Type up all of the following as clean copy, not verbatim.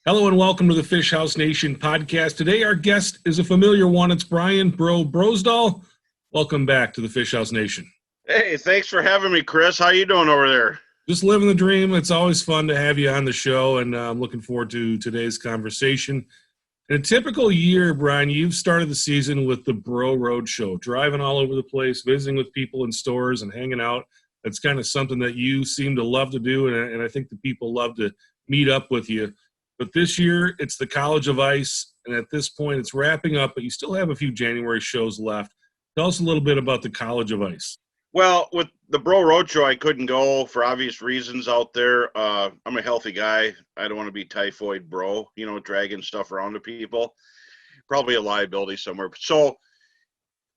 Hello and welcome to the Fish House Nation podcast. Today our guest is a familiar one. It's Brian Brosdahl. Welcome back to the Fish House Nation. Hey, thanks for having me, Chris. How you doing over there? Just living the dream. It's always fun to have you on the show, and I'm looking forward to today's conversation. In a typical year, Brian, you've started the season with the Bro Road Show, driving all over the place, visiting with people in stores and hanging out. That's kind of something that you seem to love to do, and I think the people love to meet up with you. But this year, it's the College of Ice, and at this point, it's wrapping up, but you still have a few January shows left. Tell us a little bit about the College of Ice. Well, with the Bro Roadshow, I couldn't go for obvious reasons out there. I'm a healthy guy. I don't want to be typhoid bro, dragging stuff around to people. Probably a liability somewhere. So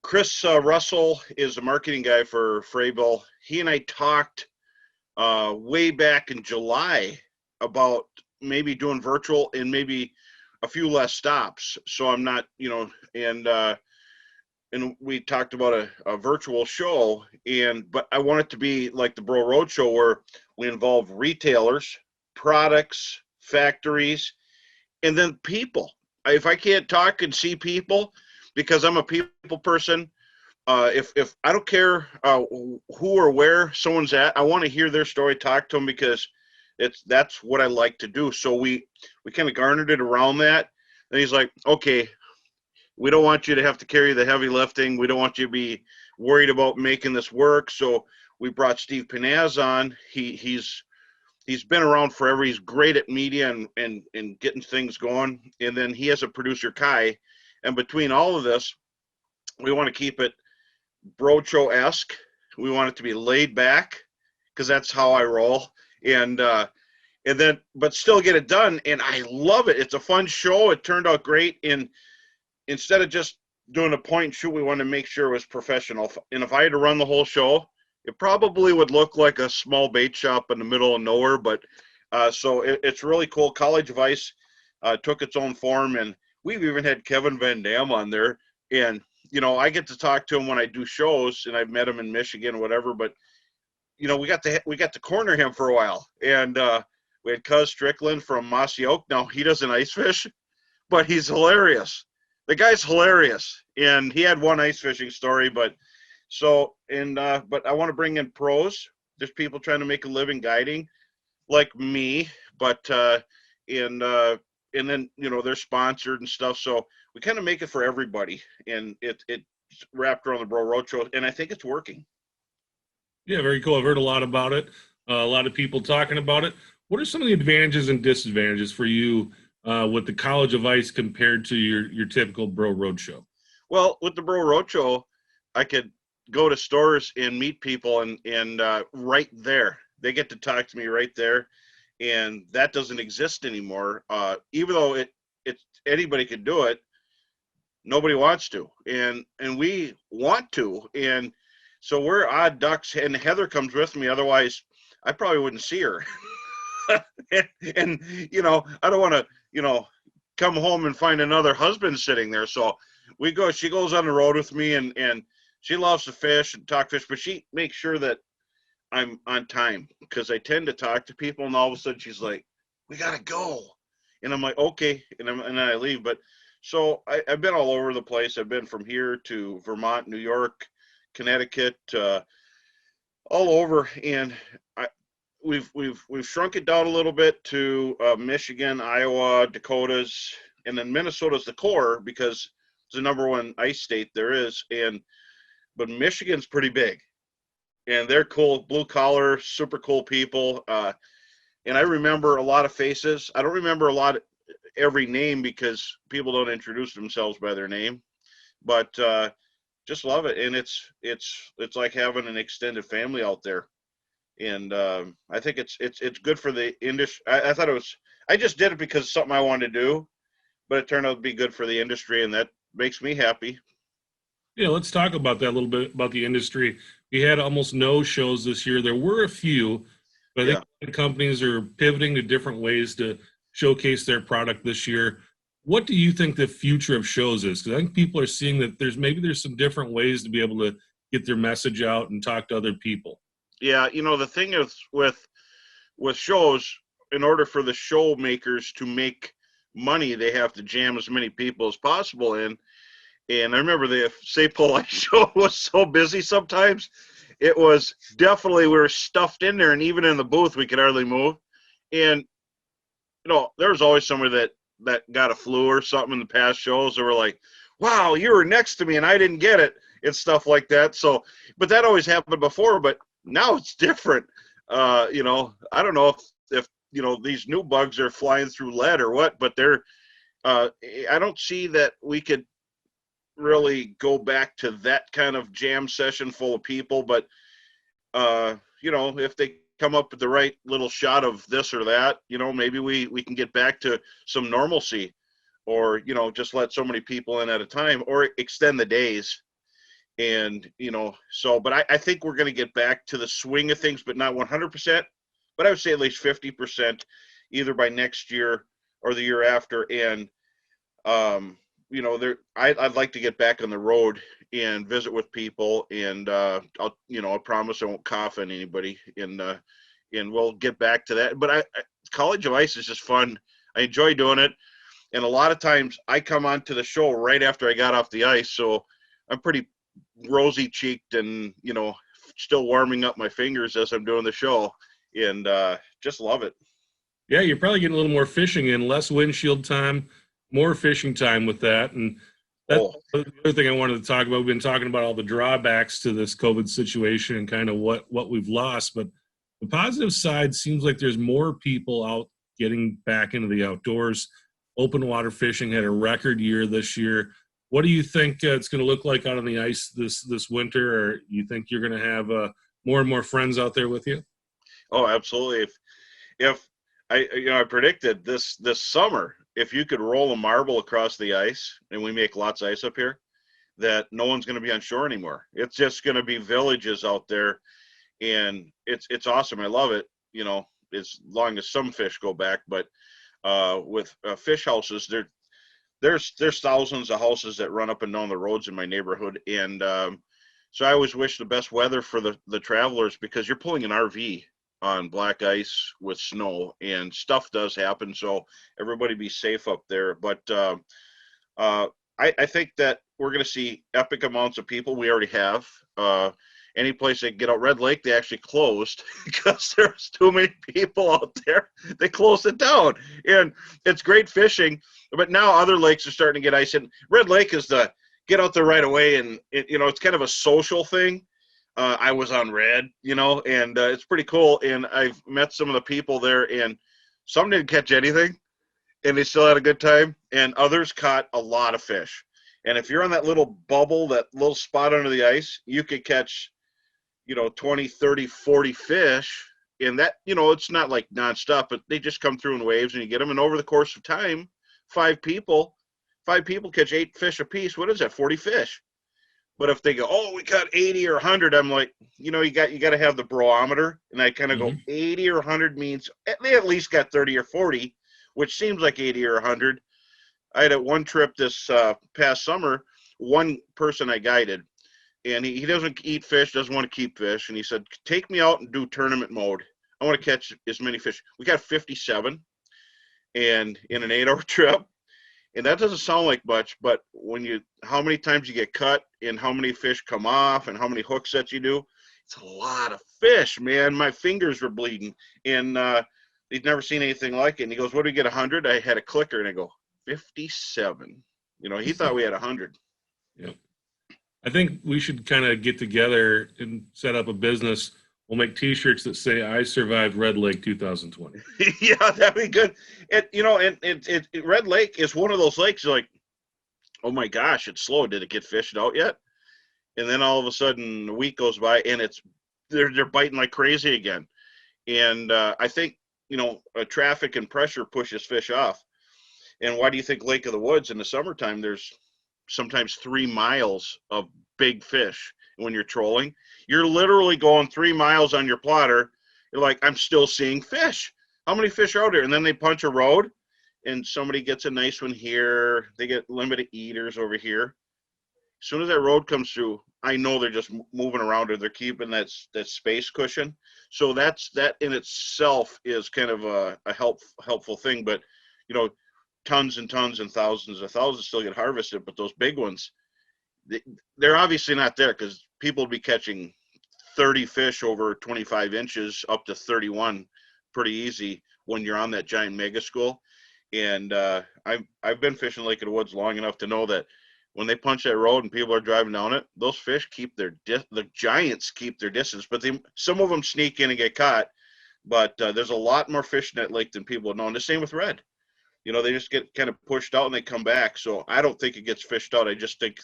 Chris Russell is the marketing guy for Frayville. He and I talked way back in July about maybe doing virtual and maybe a few less stops. So I'm not, and we talked about a virtual show, but I want it to be like the Bro Road Show where we involve retailers, products, factories, and then people. If I can't talk and see people, because I'm a people person, if I don't care who or where someone's at, I want to hear their story, talk to them, because that's what I like to do. So we kind of garnered it around that. And he's like, okay, we don't want you to have to carry the heavy lifting. We don't want you to be worried about making this work. So we brought Steve Pinaz on. He's been around forever. He's great at media and getting things going. And then he has a producer, Kai. And between all of this, we want to keep it Brocho-esque. We want it to be laid back, because that's how I roll. And then, but still get it done. And I love it. It's a fun show. It turned out great. And instead of just doing a point and shoot, we wanted to make sure it was professional. And if I had to run the whole show, it probably would look like a small bait shop in the middle of nowhere. But so it's really cool. College of Ice took its own form, and we've even had Kevin Van Dam on there. And, I get to talk to him when I do shows, and I've met him in Michigan, whatever. But, we got to corner him for a while. And we had Cuz Strickland from Mossy Oak. Now, he doesn't ice fish, but he's hilarious. The guy's hilarious, and he had one ice fishing story, but I want to bring in pros. There's people trying to make a living guiding, like me, but and then they're sponsored and stuff. So we kind of make it for everybody, and it's wrapped around the Bro Road Show, and I think it's working. Yeah, very cool. I've heard a lot about it. A lot of people talking about it. What are some of the advantages and disadvantages for you with the College of Ice compared to your typical Bro Road Show? Well, with the Bro Road Show, I could go to stores and meet people, and right there, they get to talk to me right there, and that doesn't exist anymore. Even though it's anybody could do it, nobody wants to, and we want to, and so we're odd ducks. And Heather comes with me, otherwise I probably wouldn't see her. and I don't want to come home and find another husband sitting there. So she goes on the road with me, and she loves to fish and talk fish, but she makes sure that I'm on time, because I tend to talk to people, and all of a sudden she's like, we gotta go, and I'm like, okay, and I leave. But so I've been all over the place. I've been from here to Vermont, New York, Connecticut, all over, and we've shrunk it down a little bit to Michigan, Iowa, Dakotas, and then Minnesota's the core, because it's the number one ice state there is. But Michigan's pretty big, and they're cool, blue collar, super cool people. And I remember a lot of faces. I don't remember every name, because people don't introduce themselves by their name, but just love it. And it's like having an extended family out there. And I think it's good for the industry. I thought I just did it because it's something I wanted to do, but it turned out to be good for the industry, and that makes me happy. Yeah, let's talk about that a little bit, about the industry. We had almost no shows this year. There were a few, but I think companies are pivoting to different ways to showcase their product this year. What do you think the future of shows is? Because I think people are seeing that there's some different ways to be able to get their message out and talk to other people. Yeah, the thing is with shows, in order for the show makers to make money, they have to jam as many people as possible in. And I remember the St. Paul Ice Show was so busy sometimes. It was definitely, we were stuffed in there, and even in the booth, we could hardly move. And, there was always somebody that got a flu or something in the past shows that were like, wow, you were next to me and I didn't get it, and stuff like that. So, but that always happened before, but now it's different. I don't know if these new bugs are flying through lead or what, but I don't see that we could really go back to that kind of jam session full of people. But if they come up with the right little shot of this or that, maybe we can get back to some normalcy, or just let so many people in at a time, or extend the days. And but I think we're going to get back to the swing of things, but not 100%, but I would say at least 50%, either by next year or the year after. And I'd like to get back on the road and visit with people, and I promise I won't cough on anybody, and we'll get back to that. But College of Ice is just fun. I enjoy doing it, and a lot of times I come onto the show right after I got off the ice, so I'm pretty rosy cheeked and still warming up my fingers as I'm doing the show, and just love it. Yeah, you're probably getting a little more fishing in, less windshield time, more fishing time with that. And that's the other thing I wanted to talk about. We've been talking about all the drawbacks to this COVID situation and kind of what we've lost. But the positive side seems like there's more people out getting back into the outdoors. Open water fishing had a record year this year. What do you think it's going to look like out on the ice this winter? Or you think you're going to have more and more friends out there with you? Oh, absolutely. If I predicted this summer, if you could roll a marble across the ice, and we make lots of ice up here, that no one's going to be on shore anymore. It's just going to be villages out there, and it's awesome. I love it. As long as some fish go back, but with fish houses, there's thousands of houses that run up and down the roads in my neighborhood, and so I always wish the best weather for the travelers, because you're pulling an RV on black ice with snow, and stuff does happen. So everybody be safe up there. But I think that we're going to see epic amounts of people. We already have. Any place they can get out. Red Lake, they actually closed because there's too many people out there. They closed it down, and it's great fishing. But now other lakes are starting to get ice in. Red Lake is the get out there right away, and it's kind of a social thing. I was on Red, and it's pretty cool. And I've met some of the people there, and some didn't catch anything, and they still had a good time. And others caught a lot of fish. And if you're on that little bubble, that little spot under the ice, you could catch, 20, 30, 40 fish. And that, it's not like nonstop, but they just come through in waves, and you get them. And over the course of time, five people catch 8 fish a piece. What is that? 40 fish. But if they go, oh, we caught 80 or 100, I'm like, you got to have the barometer. And I kind of go, 80 or 100 means they at least got 30 or 40, which seems like 80 or 100. I had one trip this past summer, one person I guided, and he doesn't eat fish, doesn't want to keep fish. And he said, take me out and do tournament mode. I want to catch as many fish. We got 57 and in an 8-hour trip. And that doesn't sound like much, but how many times you get cut, and how many fish come off, and how many hook sets you do, it's a lot of fish, man. My fingers were bleeding, and he'd never seen anything like it. And he goes, what do we get, 100? I had a clicker, and I go, 57. He thought we had 100. Yeah. I think we should kind of get together and set up a business. We'll make T-shirts that say "I survived Red Lake 2020." Yeah, that'd be good. Red Lake is one of those lakes. You're like, oh my gosh, it's slow. Did it get fished out yet? And then all of a sudden, a week goes by, and they're biting like crazy again. And I think traffic and pressure pushes fish off. And why do you think Lake of the Woods in the summertime, there's sometimes 3 miles of big fish? When you're trolling, you're literally going 3 miles on your plotter. You're like, I'm still seeing fish. How many fish are out there? And then they punch a road, and somebody gets a nice one here. They get limited eaters over here. As soon as that road comes through, I know they're just moving around, or they're keeping that space cushion. So that in itself is kind of a helpful thing. But you know, tons and tons and thousands of thousands still get harvested, but those big ones, they're obviously not there, because people will be catching 30 fish over 25 inches up to 31 pretty easy when you're on that giant mega school. And I've been fishing Lake of the Woods long enough to know that when they punch that road and people are driving down it, those fish keep the giants keep their distance, but some of them sneak in and get caught. But there's a lot more fish in that lake than people know. And the same with red. You know, they just get kind of pushed out and they come back. So I don't think it gets fished out. I just think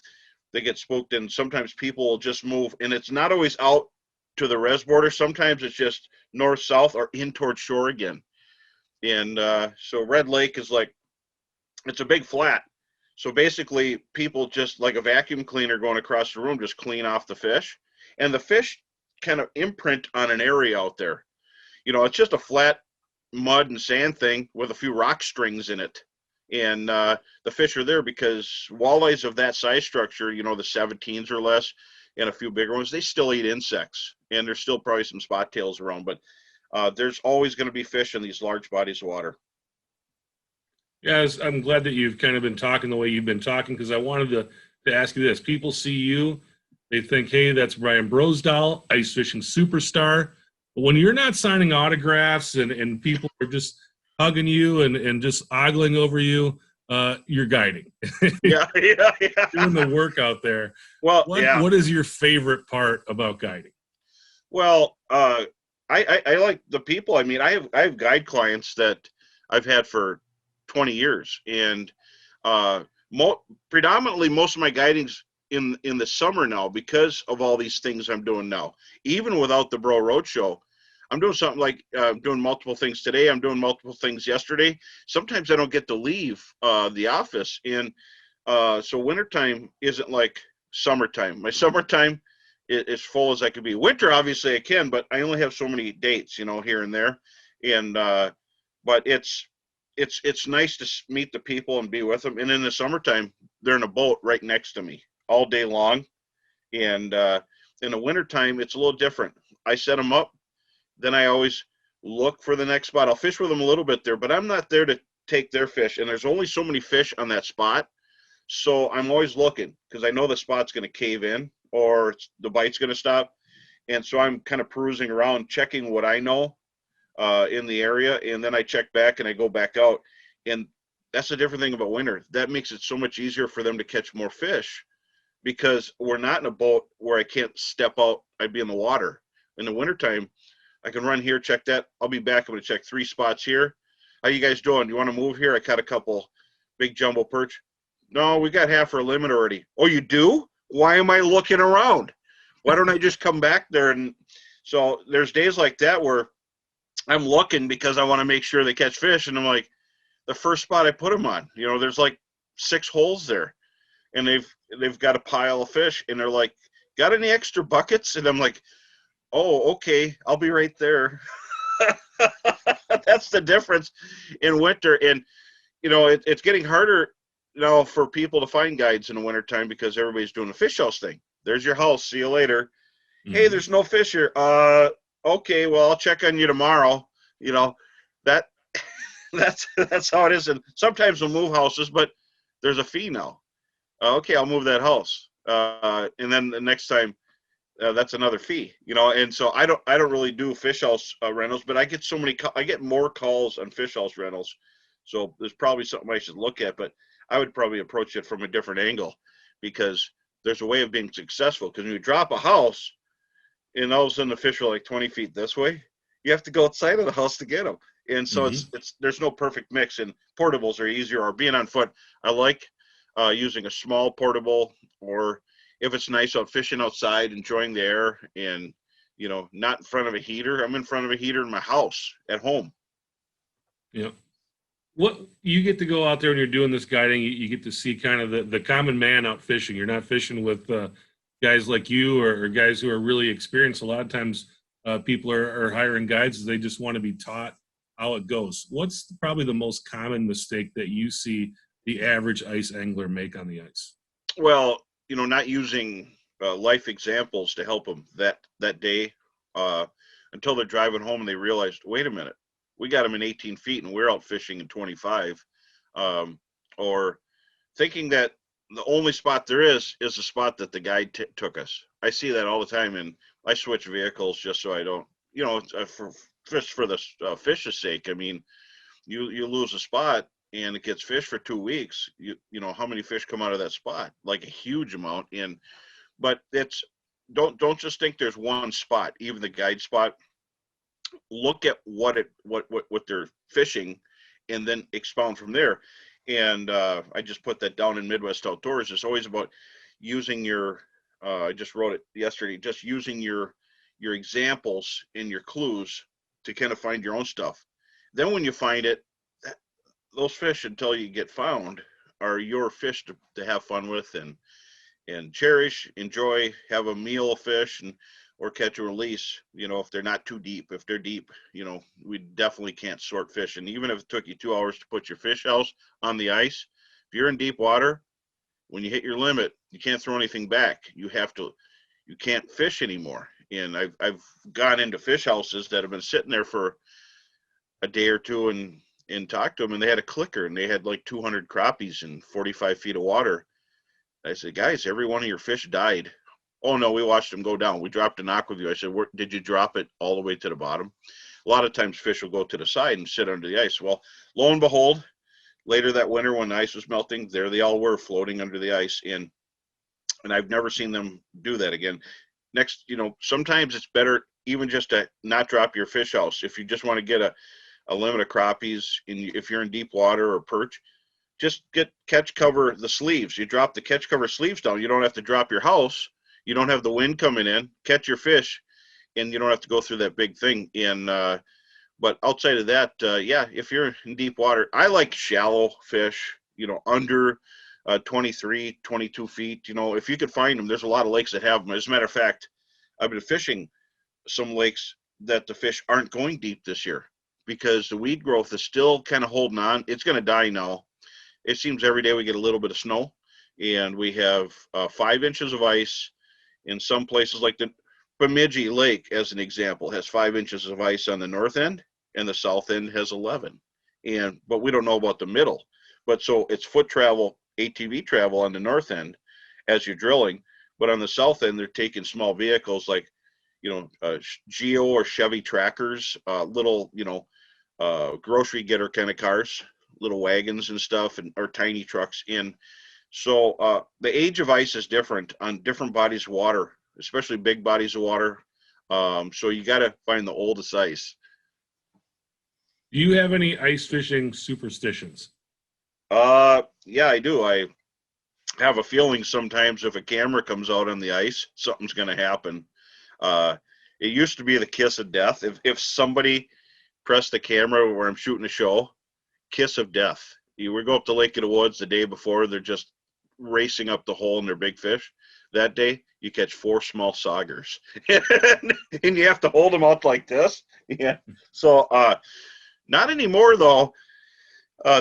they get spooked, and sometimes people will just move, and it's not always out to the res border. Sometimes it's just north, south, or in towards shore again. And so Red Lake is like, it's a big flat. So basically, people just like a vacuum cleaner going across the room, just clean off the fish. And the fish kind of imprint on an area out there. You know, it's just a flat mud and sand thing with a few rock strings in it. And the fish are there because walleyes of that size structure, you know, the 17s or less, and a few bigger ones, they still eat insects. And there's still probably some spot tails around. But there's always going to be fish in these large bodies of water. Yeah, I'm glad that you've kind of been talking the way you've been talking, because I wanted to ask you this. People see you, they think, hey, that's Brian Brosdahl, ice fishing superstar. But when you're not signing autographs and people are just hugging you and just ogling over you, you're guiding. Yeah. Doing the work out there. Well, what is your favorite part about guiding? Well, I like the people. I mean, I have guide clients that I've had for 20 years, and predominantly most of my guiding's in the summer now, because of all these things I'm doing now. Even without the Bro Roadshow, I'm doing something like doing multiple things today. I'm doing multiple things yesterday. Sometimes I don't get to leave the office, and so wintertime isn't like summertime. My summertime is full as I could be. Winter, obviously, I can, but I only have so many dates, you know, here and there. And but it's nice to meet the people and be with them. And in the summertime, they're in a boat right next to me all day long. And in the wintertime, it's a little different. I set them up, then I always look for the next spot. I'll fish with them a little bit there, but I'm not there to take their fish. And there's only so many fish on that spot. So I'm always looking, because I know the spot's going to cave in, or the bite's going to stop. And so I'm kind of perusing around, checking what I know in the area, and then I check back and I go back out. And that's the different thing about winter. That makes it so much easier for them to catch more fish, because we're not in a boat where I can't step out. I'd be in the water. In the wintertime, I can run here, check that. I'll be back. I'm going to check 3 spots here. How you guys doing? You want to move here? I caught a couple big jumbo perch. No, we got half our limit already. Oh, you do? Why am I looking around? Why don't I just come back there? And so there's days like that where I'm looking because I want to make sure they catch fish. And I'm like, the first spot I put them on, you know, there's like 6 holes there, and they've got a pile of fish, and they're like, got any extra buckets? And I'm like, oh, okay, I'll be right there. That's the difference in winter. And, you know, it's getting harder now for people to find guides in the wintertime, because everybody's doing the fish house thing. There's your house. See you later. Mm-hmm. Hey, there's no fish here. Okay, well, I'll check on you tomorrow. You know, that's how it is. And sometimes we'll move houses, but there's a fee now. Okay, I'll move that house. And then the next time, that's another fee, you know. And so I don't really do fish house rentals, but I get more calls on fish house rentals. So there's probably something I should look at, but I would probably approach it from a different angle, because there's a way of being successful. Because when you drop a house and all of a sudden the fish are like 20 feet this way, you have to go outside of the house to get them. And so it's there's no perfect mix, and portables are easier, or being on foot. I like using a small portable, or if it's nice out fishing outside, enjoying the air, and, you know, not in front of a heater. I'm in front of a heater in my house at home. Yeah. What you get to go out there when you're doing this guiding, you get to see kind of the common man out fishing. You're not fishing with guys like you or guys who are really experienced. A lot of times people are hiring guides. They just want to be taught how it goes. What's probably the most common mistake that you see the average ice angler make on the ice? Well, not using life examples to help them that day, uh, until they're driving home and they realized, wait a minute, we got them in 18 feet and we're out fishing in 25, um, or thinking that the only spot there is the spot that the guide took us. I see that all the time, and I switch vehicles just so I don't, for the fish's sake. I mean, you lose a spot and it gets fished for 2 weeks. How many fish come out of that spot? Like a huge amount. And but it's don't just think there's one spot, even the guide spot. Look at what they're fishing, and then expound from there. And I just put that down in Midwest Outdoors. It's always about using your. I just wrote it yesterday. Just using your examples and your clues to kind of find your own stuff. Then when you find it, those fish until you get found are your fish to have fun with and cherish, enjoy, have a meal of fish, and or catch and release. If they're not too deep. If they're deep, we definitely can't sort fish. And even if it took you 2 hours to put your fish house on the ice, if you're in deep water, when you hit your limit, you can't throw anything back. You can't fish anymore. And I've gone into fish houses that have been sitting there for a day or two and talked to them, and they had a clicker and they had like 200 crappies in 45 feet of water. I said, guys, every one of your fish died. Oh no, we watched them go down. We dropped an aqua view. I said, did you drop it all the way to the bottom? A lot of times fish will go to the side and sit under the ice. Well, lo and behold, later that winter when the ice was melting, there they all were floating under the ice. And I've never seen them do that again. Next, sometimes it's better even just to not drop your fish house. If you just want to get a limit of crappies, if you're in deep water or perch, just get catch cover the sleeves. You drop the catch cover sleeves down. You don't have to drop your house. You don't have the wind coming in. Catch your fish, and you don't have to go through that big thing. And but outside of that, yeah, if you're in deep water, I like shallow fish. Under 23, 22 feet. If you could find them, there's a lot of lakes that have them. As a matter of fact, I've been fishing some lakes that the fish aren't going deep this year because the weed growth is still kind of holding on. It's going to die now. It seems every day we get a little bit of snow, and we have 5 inches of ice in some places, like the Bemidji Lake, as an example, has 5 inches of ice on the north end, and the south end has 11. But we don't know about the middle. But so it's foot travel, ATV travel on the north end as you're drilling, but on the south end they're taking small vehicles like Geo or Chevy trackers, little grocery getter kind of cars, little wagons and stuff, or tiny trucks in. So the age of ice is different on different bodies of water, especially big bodies of water. So you got to find the oldest ice. Do you have any ice fishing superstitions? Yeah, I do. I have a feeling sometimes if a camera comes out on the ice, something's going to happen. It used to be the kiss of death. If somebody pressed the camera where I'm shooting a show, kiss of death. You would go up to Lake of the Woods the day before, they're just racing up the hole in their big fish. That day, you catch 4 small saugers. And you have to hold them out like this. Yeah. So, not anymore, though.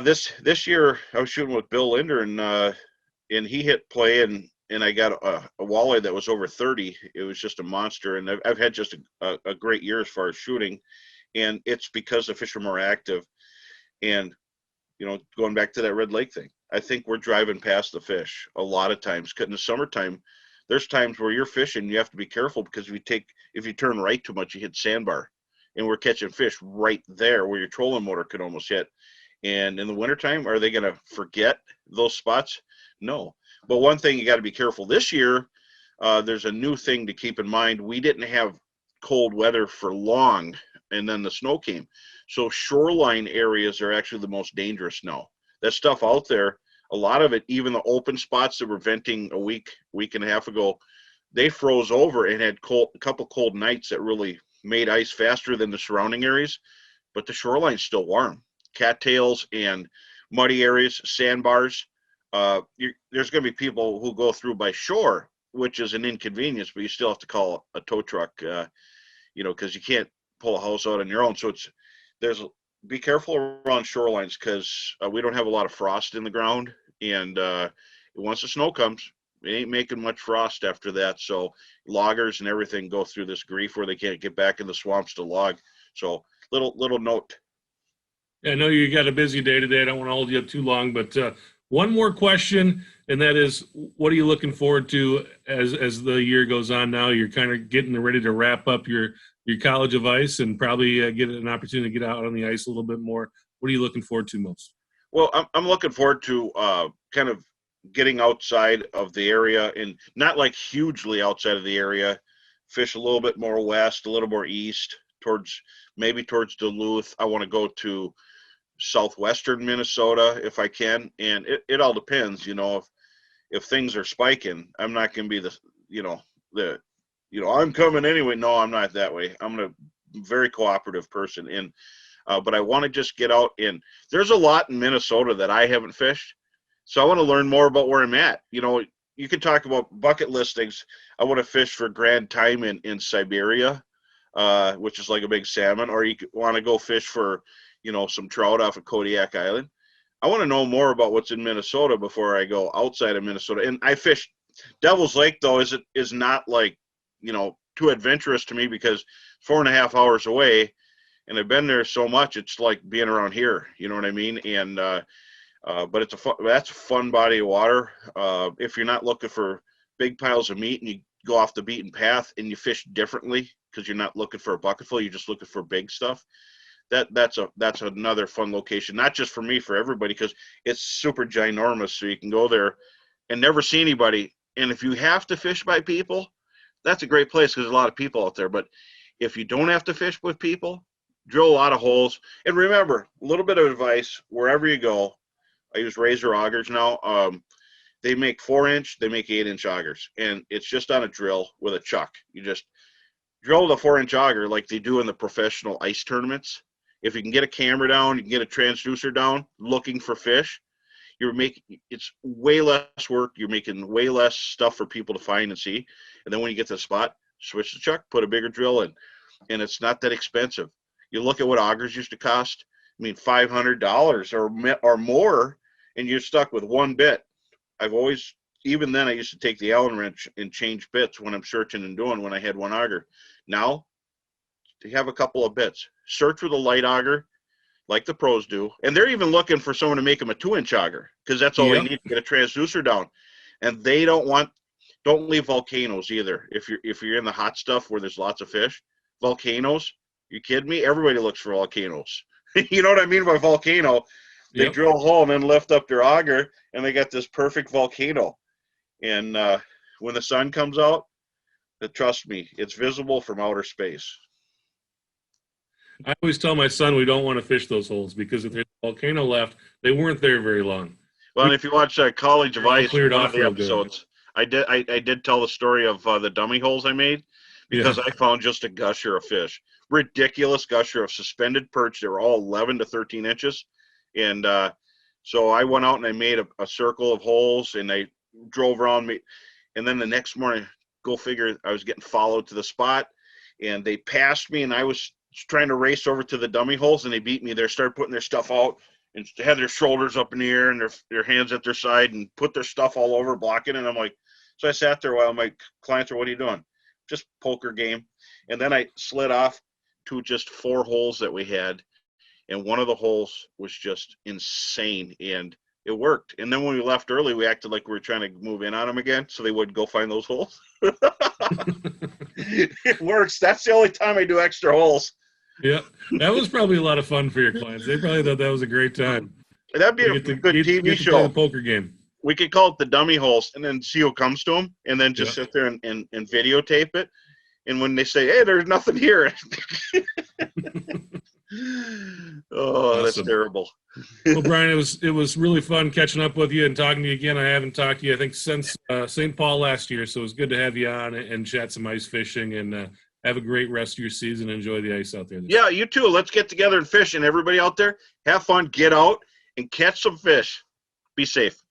This year, I was shooting with Bill Linder, and he hit play, and I got a walleye that was over 30. It was just a monster, and I've had just a great year as far as shooting, and it's because the fish are more active. And going back to that Red Lake thing, I think we're driving past the fish a lot of times. Because in the summertime, there's times where you're fishing, you have to be careful because if you turn right too much, you hit sandbar, and we're catching fish right there where your trolling motor could almost hit. And in the wintertime, are they going to forget those spots? No. But one thing you got to be careful this year, there's a new thing to keep in mind. We didn't have cold weather for long, and then the snow came. So shoreline areas are actually the most dangerous now. That stuff out there, a lot of it, even the open spots that were venting a week and a half ago, they froze over and had a couple cold nights that really made ice faster than the surrounding areas. But the shoreline's still warm. Cattails and muddy areas, sandbars. There's going to be people who go through by shore, which is an inconvenience, but you still have to call a tow truck, because you can't pull a house out on your own. So be careful around shorelines because we don't have a lot of frost in the ground, and once the snow comes, It ain't making much frost after that. So loggers and everything go through this grief where they can't get back in the swamps to log. So little note. I know you got a busy day today. I don't want to hold you up too long, but one more question, and that is, what are you looking forward to as the year goes on? Now you're kind of getting ready to wrap up your College of Ice, and probably get an opportunity to get out on the ice a little bit more. What are you looking forward to most? Well, I'm looking forward to kind of getting outside of the area, and not like hugely outside of the area. Fish a little bit more west, a little more east, towards Duluth. I want to go to southwestern Minnesota if I can, and it all depends. If things are spiking, I'm not going to be I'm coming anyway. No, I'm not that way. I'm a very cooperative person, and but I want to just get out. And there's a lot in Minnesota that I haven't fished, so I want to learn more about where I'm at. You can talk about bucket listings. I want to fish for grand time in Siberia, which is like a big salmon, or you want to go fish for some trout off of Kodiak Island. I want to know more about what's in Minnesota before I go outside of Minnesota. And I fish Devil's Lake, though, is not like, too adventurous to me because 4.5 hours away, and I've been there so much, it's like being around here. You know what I mean? And but that's a fun body of water. If you're not looking for big piles of meat and you go off the beaten path and you fish differently because you're not looking for a bucketful, you're just looking for big stuff. That's another fun location, not just for me, for everybody, because it's super ginormous. So you can go there and never see anybody. And if you have to fish by people, that's a great place because there's a lot of people out there. But if you don't have to fish with people, drill a lot of holes. And remember, a little bit of advice, wherever you go, I use Razor augers now. They make 4-inch, they make 8-inch augers, and it's just on a drill with a chuck. You just drill the 4-inch auger like they do in the professional ice tournaments. If you can get a camera down, you can get a transducer down looking for fish, it's way less work. You're making way less stuff for people to find and see. And then when you get to the spot, switch the chuck, put a bigger drill in, and it's not that expensive. You look at what augers used to cost. I mean, $500 or more, and you're stuck with one bit. Even then, I used to take the Allen wrench and change bits when I'm searching and doing when I had one auger. Now, you have a couple of bits. Search with a light auger, like the pros do, and they're even looking for someone to make them a 2-inch auger because that's all they need to get a transducer down. And they don't leave volcanoes either. If you're in the hot stuff where there's lots of fish, volcanoes. You kidding me? Everybody looks for volcanoes. You know what I mean by volcano? They drill a hole and then lift up their auger, and they got this perfect volcano. And when the sun comes out, trust me, it's visible from outer space. I always tell my son we don't want to fish those holes because if there's a volcano left, they weren't there very long. Well, and if you watch College of Ice, one of the episodes, I did tell the story of the dummy holes I made because I found just a gusher of fish, ridiculous gusher of suspended perch. They were all 11 to 13 inches, and so I went out and I made a circle of holes, and I drove around me, and then the next morning, go figure, I was getting followed to the spot, and they passed me, and I was trying to race over to the dummy holes, and they beat me. They started putting their stuff out and had their shoulders up in the air and their hands at their side and put their stuff all over, blocking. And I'm like, so I sat there while my clients are, what are you doing? Just poker game. And then I slid off to just 4 holes that we had. And one of the holes was just insane, and it worked. And then when we left early, we acted like we were trying to move in on them again so they wouldn't go find those holes. It works. That's the only time I do extra holes. Yeah, that was probably a lot of fun for your clients. They probably thought that was a great time. That'd be a good TV show. Play the poker game. We could call it the dummy holes, and then see who comes to them, and then just sit there and videotape it. And when they say, "Hey, there's nothing here," oh, awesome. That's terrible. Well, Brian, it was really fun catching up with you and talking to you again. I haven't talked to you, I think, since St. Paul last year, so it was good to have you on and chat some ice fishing, and have a great rest of your season. Enjoy the ice out there. Yeah, you too. Let's get together and fish. And everybody out there, have fun, get out, and catch some fish. Be safe.